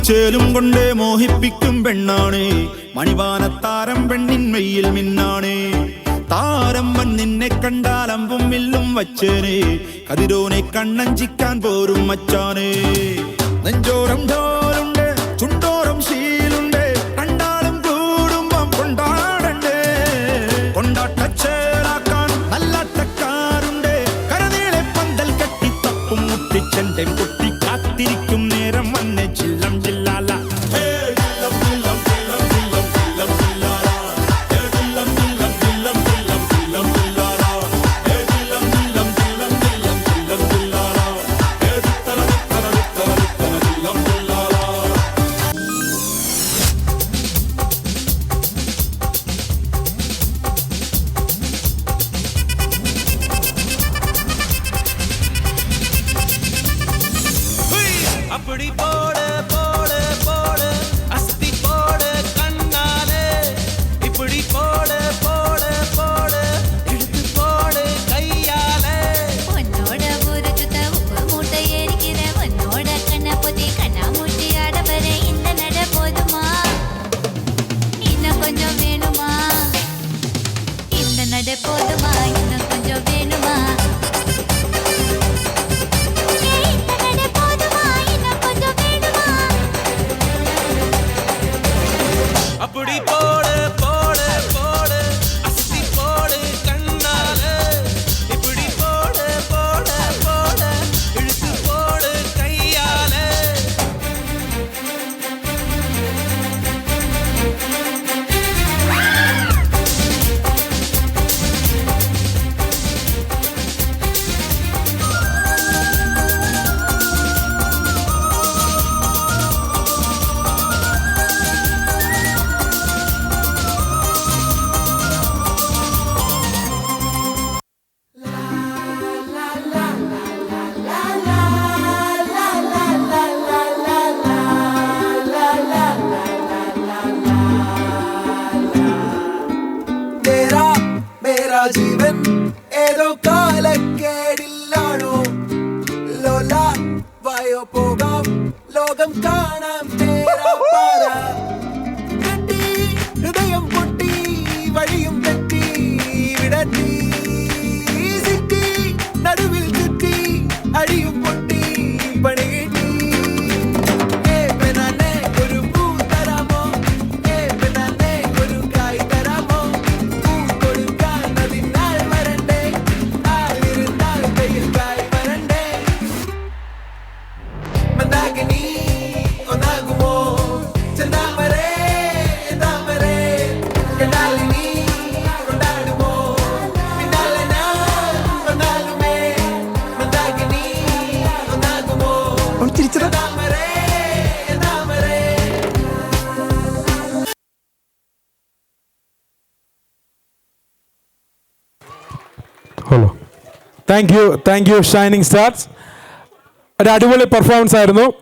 മണിച്ചേലും കൊണ്ടേ മോഹിപ്പിക്കും പെണ്ണാണേ, മണിവാനത്താരം പെണ്ണിൻ മെയ്യിൽ മിന്നാണേ. താരം വൻ നിന്നെ കണ്ടാലമ്പും വില്ലും വച്ചേനെ, കതിരോനെ കണ്ണഞ്ചിക്കാൻ പോരും മച്ചാനേ. നെഞ്ചോരം ഢോലുണ്ട്, ചുണ്ടോരം ശീലുണ്ട്, കണ്ടാലും കൂടുമ്പം കൊണ്ടാടണ്ടേ. കൊണ്ടാട്ടച്ചേലാക്കാൻ നല്ലാട്ടക്കാരുണ്ട്, കരനീളെ പന്തൽ കെട്ടി തപ്പും മുട്ടിച്ചെന്റെ കുട്ടി കാത്തിരിക്കും നേരം വന്നെ ചില്ലം ജില്ലാല. அப்படி போடு போடு போடு அஸ்தி போடு கண்ணாலே, இப்படி போடு போடு போடு எடுத்து போடு கையாலே. உன்னோட ஊருக்கு உப்பு மூட்டை ஏறிக்கிற, உன்னோட கண்ணை பொத்தி கண்ணா மூட்டி ஆட வர இந்த நட போதுமா, இன்னும் கொஞ்சம் வேணுமா? இந்த நட போதுமா, இன்னும் கொஞ்சம் வேணுமா? அப்படி போடு போடு போடு அஸ்தி போடு கண்ணாலே, இப்படி போடு போடு போடு இழுத்து போடு கையாலே. मेरा जीवन ഏതോ കാലക്കേടില്ലാണോ, ലോല വായോ പോകാം ലോകം കാണാം തേരാ പാര. കെട്ടി ഹൃദയം പൊട്ടി വഴിയും തെറ്റി വിടറ്റി സിറ്റി നടുവിൽ ചുറ്റി അടിയും പൊട്ടി പണി കിട്ടി. ഒരു പൂ തരാമോ, ഒരു കായ് തരാമോ, പൂ കൊടുക്കാൻ അതിനാൾ വരണ്ടേ, ആളിരുന്നാൽ കയ്യിൽ കായ് വരണ്ടേ. മന്ദാകിനി ഒന്നാകുമോ ചെന്താമരേ താമരേ, കണ്ടാലിനി കൊണ്ടാടുമോ പിന്നാലെ ഞാൻ വന്നാലുമേ. മന്ദാകിനി ഒന്നാകുമോ ചെന്താമരേ താമരേ. Hello, thank you shining stars. ഒരു അടിപൊളി പെർഫോമൻസ് ആയിരുന്നു.